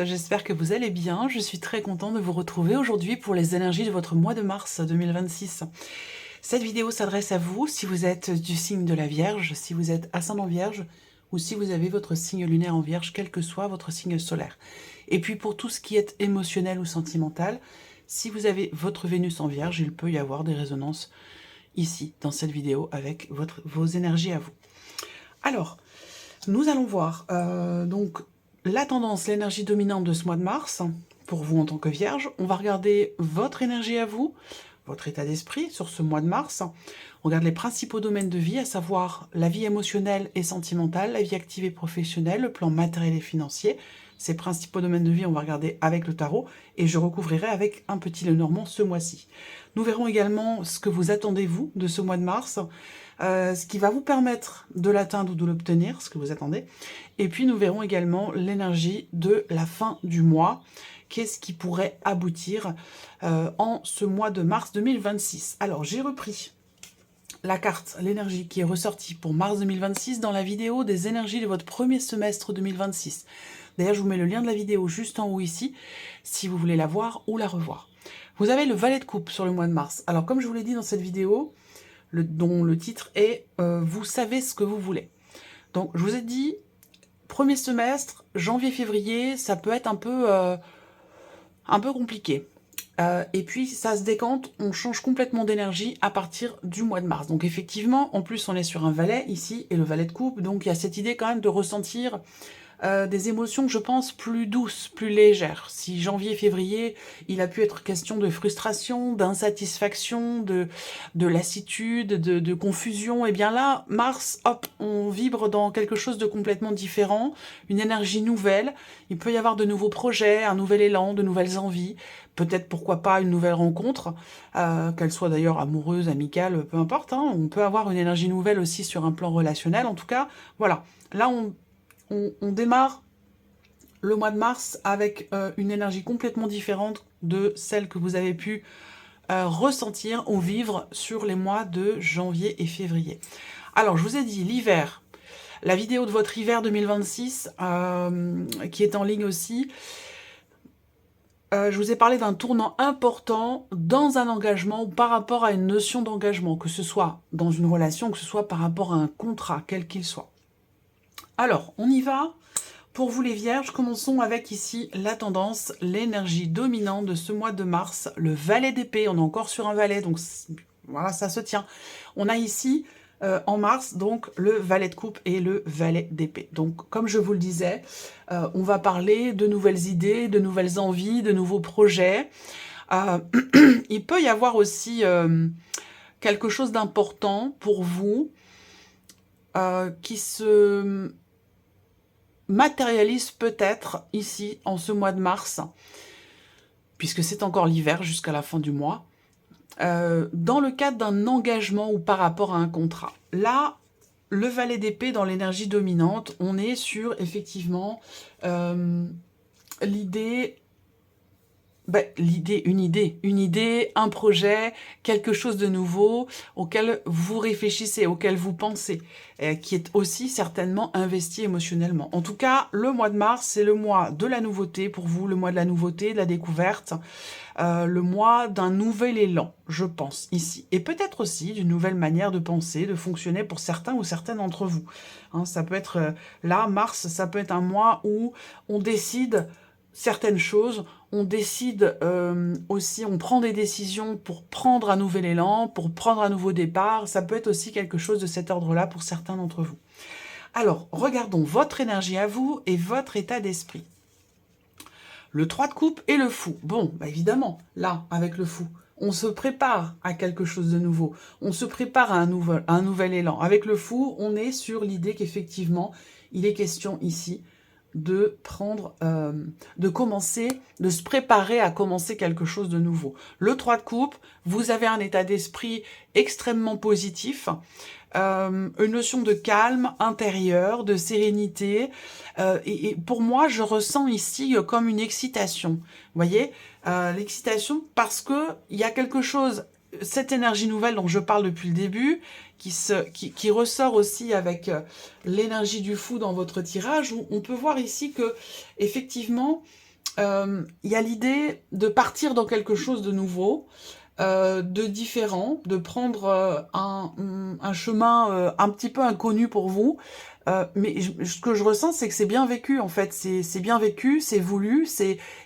J'espère que vous allez bien. Je suis très contente de vous retrouver aujourd'hui pour les énergies de votre mois de mars 2026. Cette vidéo s'adresse à vous si vous êtes du signe de la Vierge, si vous êtes ascendant Vierge ou si vous avez votre signe lunaire en Vierge, quel que soit votre signe solaire. Et puis pour tout ce qui est émotionnel ou sentimental, si vous avez votre Vénus en Vierge, il peut y avoir des résonances ici, dans cette vidéo, avec vos énergies à vous. Alors, nous allons voir donc la tendance, l'énergie dominante de ce mois de mars, pour vous en tant que Vierge. On va regarder votre énergie à vous, votre état d'esprit sur ce mois de mars. On regarde les principaux domaines de vie, à savoir la vie émotionnelle et sentimentale, la vie active et professionnelle, le plan matériel et financier. Ces principaux domaines de vie, on va regarder avec le tarot, et je recouvrirai avec un petit Lenormand ce mois-ci. Nous verrons également ce que vous attendez, vous, de ce mois de mars, ce qui va vous permettre de l'atteindre ou de l'obtenir, ce que vous attendez. Et puis nous verrons également l'énergie de la fin du mois, qu'est-ce qui pourrait aboutir en ce mois de mars 2026. Alors j'ai repris la carte, l'énergie qui est ressortie pour mars 2026 dans la vidéo des énergies de votre premier semestre 2026. D'ailleurs, je vous mets le lien de la vidéo juste en haut ici, si vous voulez la voir ou la revoir. Vous avez le valet de coupe sur le mois de mars. Alors comme je vous l'ai dit dans cette vidéo, dont le titre est « Vous savez ce que vous voulez ». Donc, je vous ai dit, premier semestre, janvier-février, ça peut être un peu compliqué. Et puis, ça se décante, on change complètement d'énergie à partir du mois de mars. Donc, effectivement, en plus, on est sur un valet ici, et le valet de coupe, donc il y a cette idée quand même de ressentir des émotions, je pense, plus douces, plus légères. Si janvier-février, il a pu être question de frustration, d'insatisfaction, de lassitude, de confusion, et bien là, mars, hop, on vibre dans quelque chose de complètement différent, une énergie nouvelle. Il peut y avoir de nouveaux projets, un nouvel élan, de nouvelles envies, peut-être, pourquoi pas, une nouvelle rencontre, qu'elle soit d'ailleurs amoureuse, amicale, peu importe, hein. On peut avoir une énergie nouvelle aussi sur un plan relationnel. En tout cas, voilà, là, on démarre le mois de mars avec une énergie complètement différente de celle que vous avez pu ressentir ou vivre sur les mois de janvier et février. Alors, je vous ai dit, l'hiver, la vidéo de votre hiver 2026, qui est en ligne aussi, je vous ai parlé d'un tournant important dans un engagement ou par rapport à une notion d'engagement, que ce soit dans une relation, que ce soit par rapport à un contrat, quel qu'il soit. Alors, on y va. Pour vous les Vierges, commençons avec ici la tendance, l'énergie dominante de ce mois de mars, le valet d'épée. On est encore sur un valet, donc voilà, ça se tient. On a ici, en mars, donc le valet de coupe et le valet d'épée. Donc, comme je vous le disais, on va parler de nouvelles idées, de nouvelles envies, de nouveaux projets. Il peut y avoir aussi quelque chose d'important pour vous qui se matérialise peut-être ici en ce mois de mars, puisque c'est encore l'hiver jusqu'à la fin du mois, dans le cadre d'un engagement ou par rapport à un contrat. Là, le valet d'épée dans l'énergie dominante, on est sur effectivement l'idée, une idée, un projet, quelque chose de nouveau auquel vous réfléchissez, auquel vous pensez, qui est aussi certainement investi émotionnellement. En tout cas, le mois de mars, c'est le mois de la nouveauté pour vous, le mois de la nouveauté, de la découverte, le mois d'un nouvel élan, je pense, ici. Et peut-être aussi d'une nouvelle manière de penser, de fonctionner pour certains ou certaines d'entre vous. Hein, ça peut être, là, mars, ça peut être un mois où on décide certaines choses, on décide aussi, on prend des décisions pour prendre un nouvel élan, pour prendre un nouveau départ. Ça peut être aussi quelque chose de cet ordre-là pour certains d'entre vous. Alors, regardons votre énergie à vous et votre état d'esprit. Le 3 de coupe et le fou. Bon, bah évidemment, là, avec le fou, on se prépare à quelque chose de nouveau. On se prépare à un nouvel élan. Avec le fou, on est sur l'idée qu'effectivement, il est question ici de prendre, de commencer, de se préparer à commencer quelque chose de nouveau. Le 3 de coupe, vous avez un état d'esprit extrêmement positif, une notion de calme intérieur, de sérénité, et pour moi, je ressens ici comme une excitation. Vous voyez, l'excitation parce que il y a quelque chose, cette énergie nouvelle dont je parle depuis le début, qui ressort aussi avec l'énergie du fou dans votre tirage, où on peut voir ici que, effectivement, il y a l'idée de partir dans quelque chose de nouveau, de différent, de prendre un chemin un petit peu inconnu pour vous. Mais ce que je ressens, c'est que c'est bien vécu, en fait. C'est bien vécu, c'est voulu,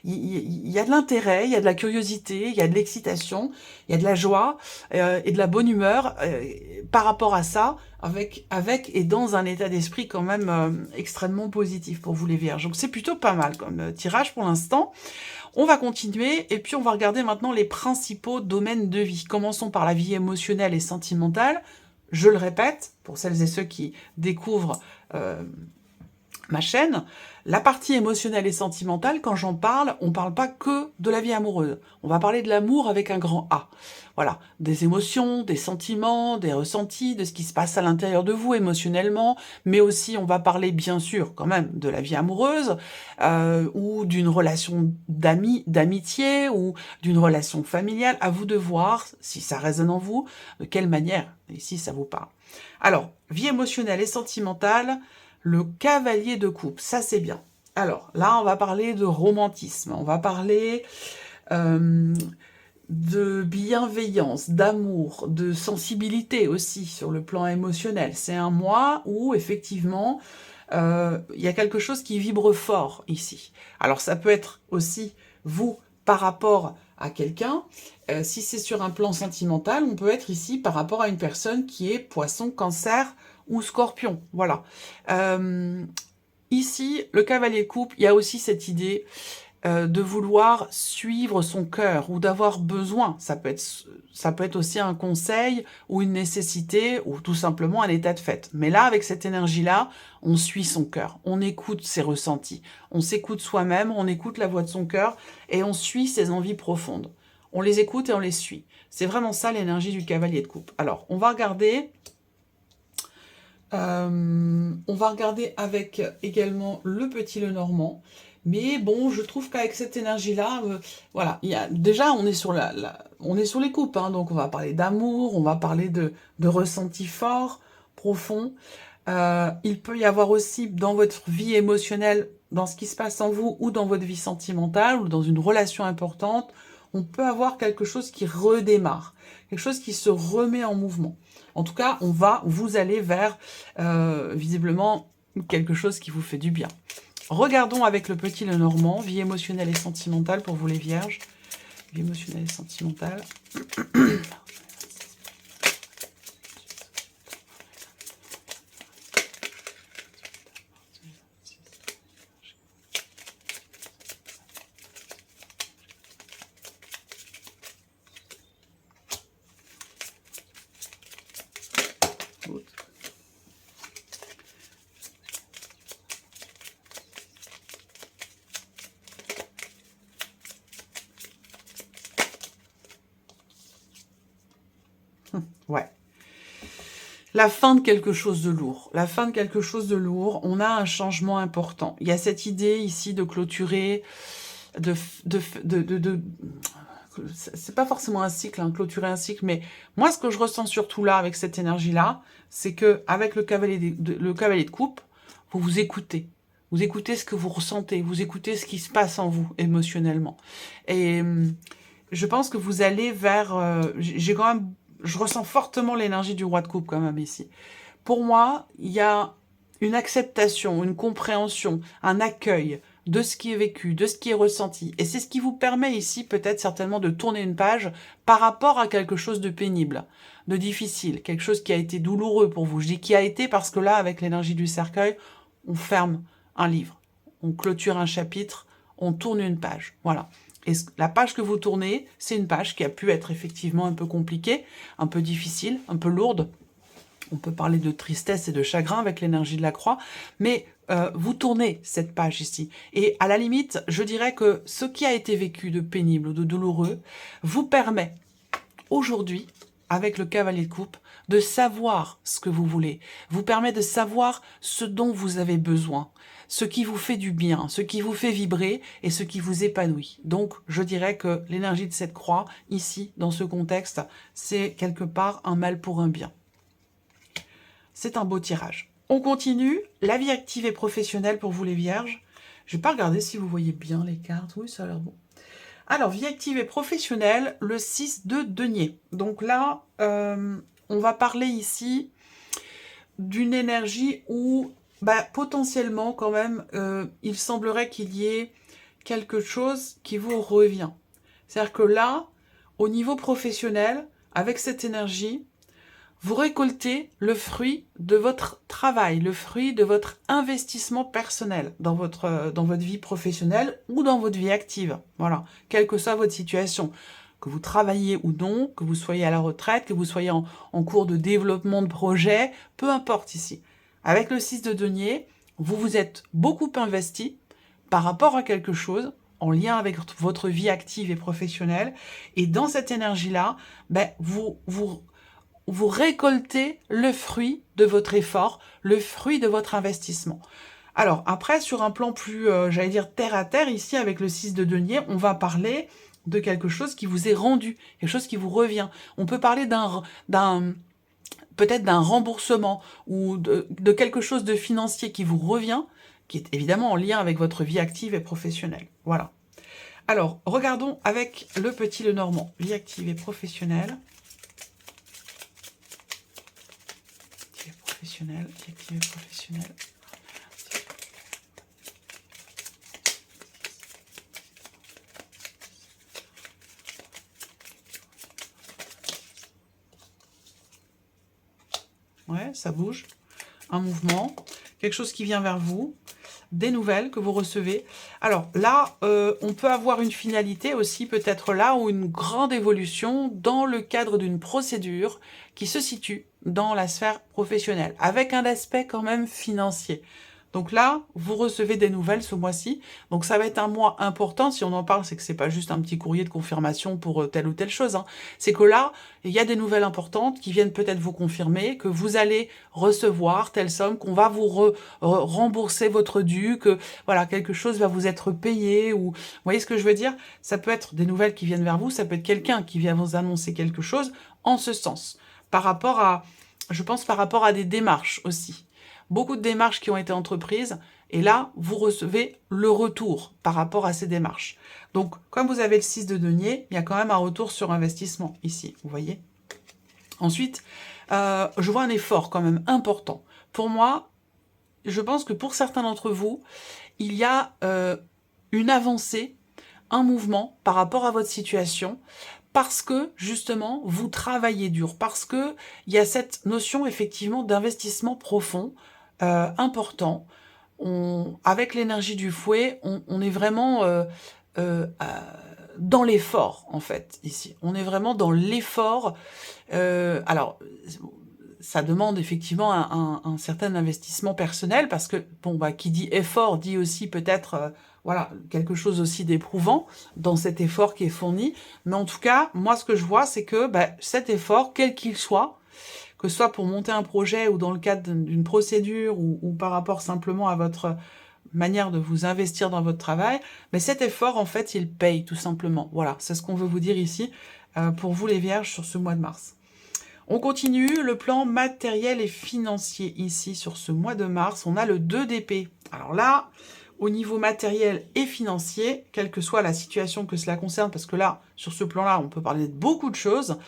il y a de l'intérêt, il y a de la curiosité, il y a de l'excitation, il y a de la joie et de la bonne humeur par rapport à ça, avec et dans un état d'esprit quand même extrêmement positif pour vous les Vierges. Donc c'est plutôt pas mal comme tirage pour l'instant. On va continuer et puis on va regarder maintenant les principaux domaines de vie. Commençons par la vie émotionnelle et sentimentale. Je le répète, pour celles et ceux qui découvrent ma chaîne, la partie émotionnelle et sentimentale, quand j'en parle, on ne parle pas que de la vie amoureuse. On va parler de l'amour avec un grand A. Voilà, des émotions, des sentiments, des ressentis, de ce qui se passe à l'intérieur de vous émotionnellement, mais aussi on va parler bien sûr quand même de la vie amoureuse, ou d'une relation d'amitié, ou d'une relation familiale. À vous de voir, si ça résonne en vous, de quelle manière, ici ça vous parle. Alors, vie émotionnelle et sentimentale, le cavalier de coupe, ça c'est bien. Alors, là on va parler de romantisme, on va parler de bienveillance, d'amour, de sensibilité aussi sur le plan émotionnel. C'est un mois où effectivement il y a quelque chose qui vibre fort ici. Alors ça peut être aussi vous par rapport à quelqu'un. Si c'est sur un plan sentimental, on peut être ici par rapport à une personne qui est poisson, cancer ou scorpion. Voilà. Ici, le cavalier de coupe, il y a aussi cette idée de vouloir suivre son cœur ou d'avoir besoin. Ça peut être aussi un conseil ou une nécessité ou tout simplement un état de fait. Mais là, avec cette énergie-là, on suit son cœur, on écoute ses ressentis, on s'écoute soi-même, on écoute la voix de son cœur et on suit ses envies profondes. On les écoute et on les suit. C'est vraiment ça l'énergie du cavalier de coupe. Alors, on va regarder... avec également le petit Lenormand. Mais bon, je trouve qu'avec cette énergie-là, voilà, déjà on est sur on est sur les coupes, hein, donc on va parler d'amour, on va parler de ressentis forts, profonds. Il peut y avoir aussi dans votre vie émotionnelle, dans ce qui se passe en vous, ou dans votre vie sentimentale, ou dans une relation importante, on peut avoir quelque chose qui redémarre, quelque chose qui se remet en mouvement. En tout cas, vous allez vers, visiblement, quelque chose qui vous fait du bien. Regardons avec le petit Lenormand, vie émotionnelle et sentimentale pour vous les Vierges. Vie émotionnelle et sentimentale. Ouais. La fin de quelque chose de lourd. La fin de quelque chose de lourd. On a un changement important. Il y a cette idée ici de clôturer, c'est pas forcément un cycle, hein, clôturer un cycle, mais moi, ce que je ressens surtout là, avec cette énergie-là, c'est que avec le cavalier de coupe, vous vous écoutez. Vous écoutez ce que vous ressentez. Vous écoutez ce qui se passe en vous, émotionnellement. Et je pense que vous allez vers... je ressens fortement l'énergie du roi de coupe quand même ici. Pour moi, il y a une acceptation, une compréhension, un accueil de ce qui est vécu, de ce qui est ressenti. Et c'est ce qui vous permet ici peut-être certainement de tourner une page par rapport à quelque chose de pénible, de difficile, quelque chose qui a été douloureux pour vous. Je dis qui a été parce que là, avec l'énergie du cercueil, on ferme un livre, on clôture un chapitre, on tourne une page. Voilà. Et la page que vous tournez, c'est une page qui a pu être effectivement un peu compliquée, un peu difficile, un peu lourde. On peut parler de tristesse et de chagrin avec l'énergie de la croix, mais vous tournez cette page ici. Et à la limite, je dirais que ce qui a été vécu de pénible ou de douloureux vous permet aujourd'hui, avec le cavalier de coupe, de savoir ce que vous voulez, vous permet de savoir ce dont vous avez besoin, ce qui vous fait du bien, ce qui vous fait vibrer et ce qui vous épanouit. Donc, je dirais que l'énergie de cette croix, ici, dans ce contexte, c'est quelque part un mal pour un bien. C'est un beau tirage. On continue. La vie active et professionnelle pour vous les vierges. Je vais pas regarder si vous voyez bien les cartes. Oui, ça a l'air bon. Alors, vie active et professionnelle, le 6 de denier. Donc là, on va parler ici d'une énergie où potentiellement quand même, il semblerait qu'il y ait quelque chose qui vous revient. C'est-à-dire que là, au niveau professionnel, avec cette énergie, vous récoltez le fruit de votre travail, le fruit de votre investissement personnel dans votre vie professionnelle ou dans votre vie active. Voilà, quelle que soit votre situation. Que vous travaillez ou non, que vous soyez à la retraite, que vous soyez en cours de développement de projet, peu importe ici. Avec le 6 de denier, vous vous êtes beaucoup investi par rapport à quelque chose en lien avec votre vie active et professionnelle. Et dans cette énergie-là, vous récoltez le fruit de votre effort, le fruit de votre investissement. Alors après, sur un plan plus, j'allais dire terre à terre, ici avec le 6 de denier, on va parler de quelque chose qui vous est rendu, quelque chose qui vous revient. On peut parler peut-être d'un remboursement ou de quelque chose de financier qui vous revient, qui est évidemment en lien avec votre vie active et professionnelle. Voilà. Alors, regardons avec le petit Lenormand. Vie active et professionnelle. Professionnel, vie active et professionnelle. Ouais, ça bouge. Un mouvement, quelque chose qui vient vers vous, des nouvelles que vous recevez. Alors là, on peut avoir une finalité aussi, peut-être là, ou une grande évolution dans le cadre d'une procédure qui se situe dans la sphère professionnelle, avec un aspect quand même financier. Donc là, vous recevez des nouvelles ce mois-ci. Donc ça va être un mois important. Si on en parle, c'est que c'est pas juste un petit courrier de confirmation pour telle ou telle chose. Hein. C'est que là, il y a des nouvelles importantes qui viennent peut-être vous confirmer que vous allez recevoir telle somme, qu'on va vous rembourser votre dû, que voilà, quelque chose va vous être payé. Ou vous voyez ce que je veux dire? Ça peut être des nouvelles qui viennent vers vous, ça peut être quelqu'un qui vient vous annoncer quelque chose en ce sens. Je pense par rapport à des démarches aussi. Beaucoup de démarches qui ont été entreprises, et là, vous recevez le retour par rapport à ces démarches. Donc, comme vous avez le 6 de denier, il y a quand même un retour sur investissement ici, vous voyez. Ensuite, je vois un effort quand même important. Pour moi, je pense que pour certains d'entre vous, il y a une avancée, un mouvement par rapport à votre situation, parce que, justement, vous travaillez dur, parce que il y a cette notion, effectivement, d'investissement profond, important. Avec l'énergie du fouet, on est vraiment dans l'effort, en fait, ici. On est vraiment dans l'effort. Alors, ça demande effectivement un certain investissement personnel, parce que, bon, qui dit effort, dit aussi peut-être... voilà, quelque chose aussi d'éprouvant dans cet effort qui est fourni. Mais en tout cas, moi, ce que je vois, c'est que cet effort, quel qu'il soit, que ce soit pour monter un projet ou dans le cadre d'une procédure ou par rapport simplement à votre manière de vous investir dans votre travail, mais cet effort, en fait, il paye tout simplement. Voilà, c'est ce qu'on veut vous dire ici pour vous les Vierges sur ce mois de mars. On continue le plan matériel et financier ici sur ce mois de mars. On a le 2 d'épée. Alors là, au niveau matériel et financier, quelle que soit la situation que cela concerne, parce que là, sur ce plan-là, on peut parler de beaucoup de choses,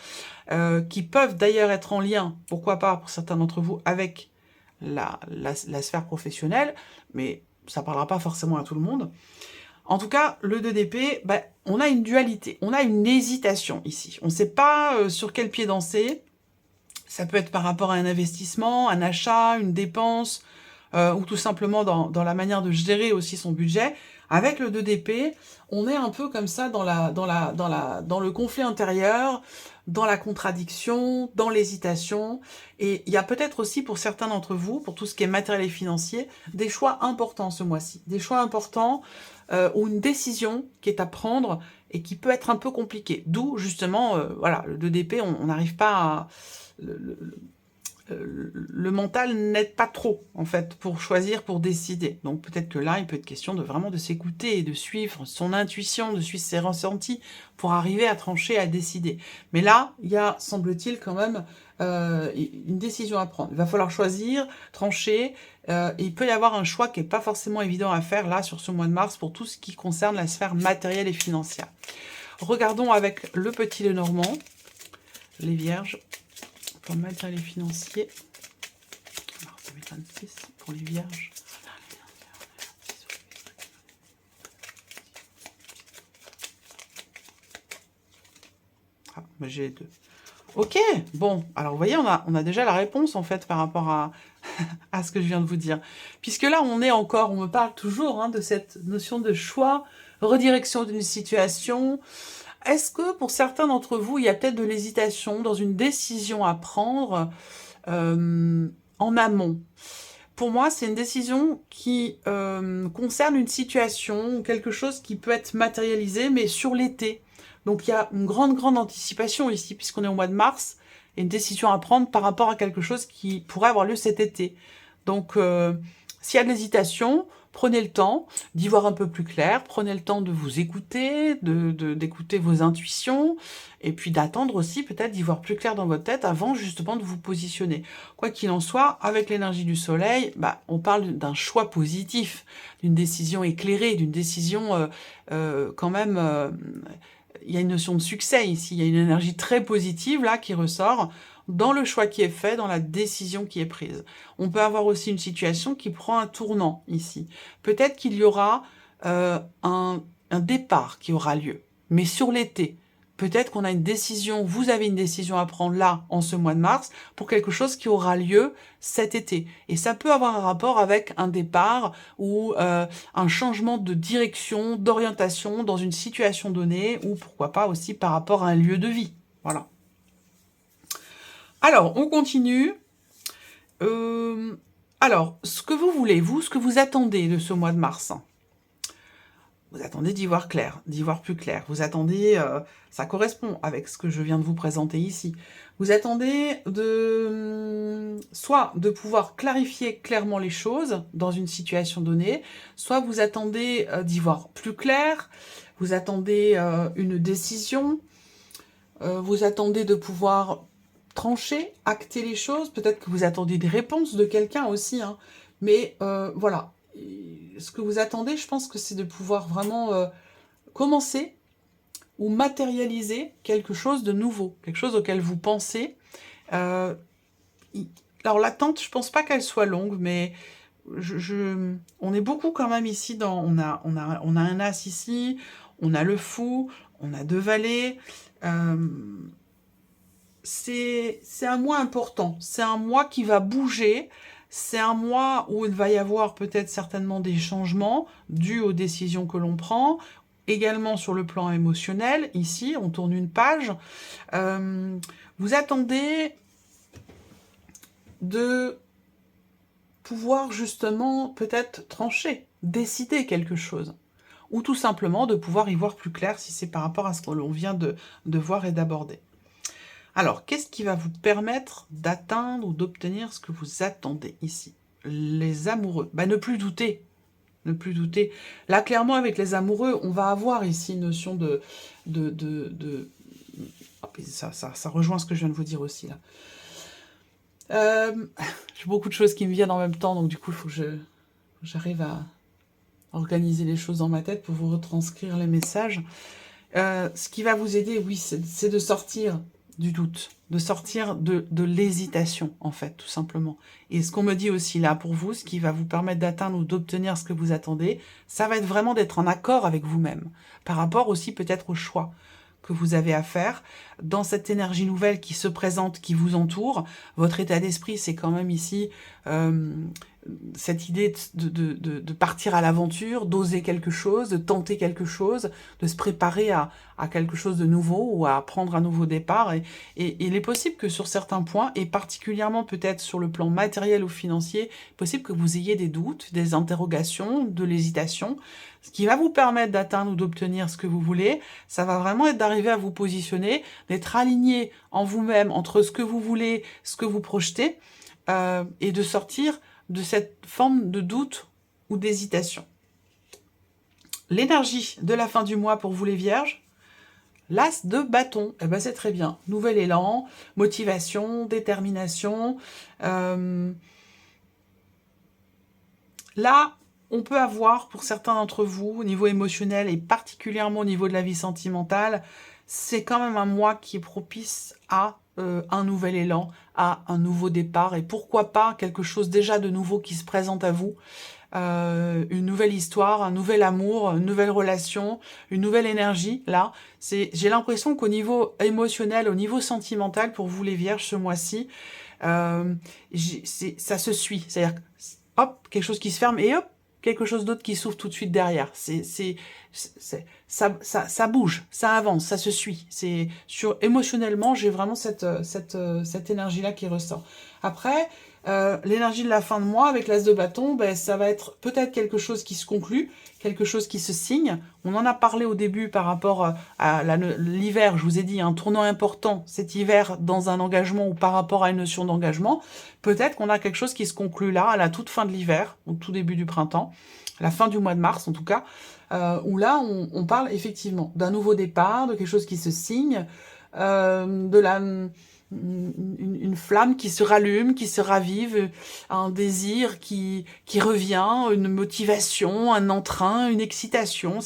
qui peuvent d'ailleurs être en lien, pourquoi pas pour certains d'entre vous, avec la sphère professionnelle, mais ça ne parlera pas forcément à tout le monde. En tout cas, le 2 d'épée, on a une dualité, on a une hésitation ici. On ne sait pas sur quel pied danser. Ça peut être par rapport à un investissement, un achat, une dépense, ou tout simplement dans la manière de gérer aussi son budget. Avec le 2 d'épée, on est un peu comme ça dans le conflit intérieur, dans la contradiction, dans l'hésitation. Et il y a peut-être aussi pour certains d'entre vous, pour tout ce qui est matériel et financier, des choix importants ce mois-ci. Des choix importants ou une décision qui est à prendre et qui peut être un peu compliquée. D'où justement, voilà, le 2 d'épée, on n'arrive pas à... le mental n'aide pas trop, en fait, pour choisir, pour décider. Donc peut-être que là, il peut être question de vraiment de s'écouter et de suivre son intuition, de suivre ses ressentis pour arriver à trancher, à décider. Mais là, il y a, semble-t-il, quand même une décision à prendre. Il va falloir choisir, trancher, et il peut y avoir un choix qui n'est pas forcément évident à faire, là, sur ce mois de mars, pour tout ce qui concerne la sphère matérielle et financière. Regardons avec le petit Lenormand, les Vierges, pour le matériel financier. Alors, 2026 pour les Vierges. Ah, j'ai les deux. Ok, bon, alors vous voyez, on a déjà la réponse en fait par rapport à, à ce que je viens de vous dire. Puisque là, on me parle toujours de cette notion de choix, redirection d'une situation. Est-ce que pour certains d'entre vous, il y a peut-être de l'hésitation dans une décision à prendre en amont? Pour moi, c'est une décision qui concerne une situation, quelque chose qui peut être matérialisé, mais sur l'été. Donc il y a une grande anticipation ici, puisqu'on est au mois de mars, et une décision à prendre par rapport à quelque chose qui pourrait avoir lieu cet été. Donc s'il y a de l'hésitation, prenez le temps d'y voir un peu plus clair, prenez le temps de vous écouter, d'écouter vos intuitions, et puis d'attendre aussi peut-être d'y voir plus clair dans votre tête avant justement de vous positionner. Quoi qu'il en soit, avec l'énergie du soleil, on parle d'un choix positif, d'une décision éclairée, d'une décision quand même... il y a une notion de succès ici, il y a une énergie très positive là qui ressort dans le choix qui est fait, dans la décision qui est prise. On peut avoir aussi une situation qui prend un tournant ici. Peut-être qu'il y aura un départ qui aura lieu, mais sur l'été. Peut-être qu'on a une décision, vous avez une décision à prendre là, en ce mois de mars, pour quelque chose qui aura lieu cet été. Et ça peut avoir un rapport avec un départ ou un changement de direction, d'orientation dans une situation donnée, ou pourquoi pas aussi par rapport à un lieu de vie. Voilà. Alors, on continue. Alors, ce que vous voulez, vous, ce que vous attendez de ce mois de mars, vous attendez d'y voir clair, d'y voir plus clair. Vous attendez, ça correspond avec ce que je viens de vous présenter ici. Vous attendez soit de pouvoir clarifier clairement les choses dans une situation donnée, soit vous attendez d'y voir plus clair, vous attendez une décision, vous attendez de pouvoir trancher, acter les choses, peut-être que vous attendez des réponses de quelqu'un aussi, mais voilà. Ce que vous attendez, je pense que c'est de pouvoir vraiment commencer ou matérialiser quelque chose de nouveau, quelque chose auquel vous pensez. Alors l'attente, je pense pas qu'elle soit longue, mais on est beaucoup quand même ici on a un as ici, on a le fou, on a 2 valets. C'est un mois important, c'est un mois qui va bouger, c'est un mois où il va y avoir peut-être certainement des changements dus aux décisions que l'on prend, également sur le plan émotionnel. Ici, on tourne une page. Vous attendez de pouvoir justement peut-être trancher, décider quelque chose, ou tout simplement de pouvoir y voir plus clair si c'est par rapport à ce que l'on vient de voir et d'aborder. Alors, qu'est-ce qui va vous permettre d'atteindre ou d'obtenir ce que vous attendez ici? Les amoureux. Ne plus douter. Ne plus douter. Là, clairement, avec les amoureux, on va avoir ici une notion ça rejoint ce que je viens de vous dire aussi, là. J'ai beaucoup de choses qui me viennent en même temps, donc du coup, il faut que j'arrive à organiser les choses dans ma tête pour vous retranscrire les messages. Ce qui va vous aider, oui, c'est de sortir du doute, de sortir de l'hésitation, en fait, tout simplement. Et ce qu'on me dit aussi là pour vous, ce qui va vous permettre d'atteindre ou d'obtenir ce que vous attendez, ça va être vraiment d'être en accord avec vous-même, par rapport aussi peut-être au choix que vous avez à faire, dans cette énergie nouvelle qui se présente, qui vous entoure. Votre état d'esprit, c'est quand même ici cette idée de partir à l'aventure, d'oser quelque chose, de tenter quelque chose, de se préparer à quelque chose de nouveau ou à prendre un nouveau départ. Et il est possible que sur certains points, et particulièrement peut-être sur le plan matériel ou financier, possible que vous ayez des doutes, des interrogations, de l'hésitation. Ce qui va vous permettre d'atteindre ou d'obtenir ce que vous voulez, ça va vraiment être d'arriver à vous positionner, d'être aligné en vous-même entre ce que vous voulez, ce que vous projetez, et de sortir de cette forme de doute ou d'hésitation. L'énergie de la fin du mois pour vous les vierges, l'as de bâton, eh ben c'est très bien. Nouvel élan, motivation, détermination. Là, on peut avoir, pour certains d'entre vous, au niveau émotionnel et particulièrement au niveau de la vie sentimentale, c'est quand même un mois qui est propice à un nouvel élan, à un nouveau départ, et pourquoi pas quelque chose déjà de nouveau qui se présente à vous, une nouvelle histoire, un nouvel amour, une nouvelle relation, une nouvelle énergie. Là, j'ai l'impression qu'au niveau émotionnel, au niveau sentimental, pour vous les vierges, ce mois-ci, ça se suit. C'est-à-dire, hop, quelque chose qui se ferme, et hop, quelque chose d'autre qui s'ouvre tout de suite derrière. Ça bouge, ça avance, ça se suit. Émotionnellement, j'ai vraiment cette énergie-là qui ressort. Après, l'énergie de la fin de mois avec l'as de bâton, ben, ça va être peut-être quelque chose qui se conclut, quelque chose qui se signe. On en a parlé au début par rapport à l'hiver, je vous ai dit, un tournant important cet hiver dans un engagement ou par rapport à une notion d'engagement. Peut-être qu'on a quelque chose qui se conclut là, à la toute fin de l'hiver, au tout début du printemps, à la fin du mois de mars en tout cas, où là on parle effectivement d'un nouveau départ, de quelque chose qui se signe, une flamme qui se rallume, qui se ravive, un désir qui revient, une motivation, un entrain, une excitation.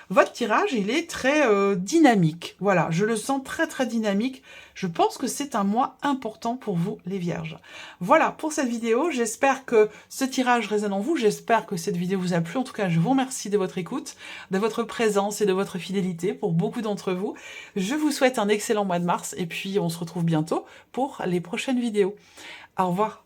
Votre tirage, il est très dynamique. Voilà, je le sens très très dynamique. Je pense que c'est un mois important pour vous, les vierges. Voilà pour cette vidéo. J'espère que ce tirage résonne en vous. J'espère que cette vidéo vous a plu. En tout cas, je vous remercie de votre écoute, de votre présence et de votre fidélité pour beaucoup d'entre vous. Je vous souhaite un excellent mois de mars et puis on se retrouve bientôt pour les prochaines vidéos. Au revoir.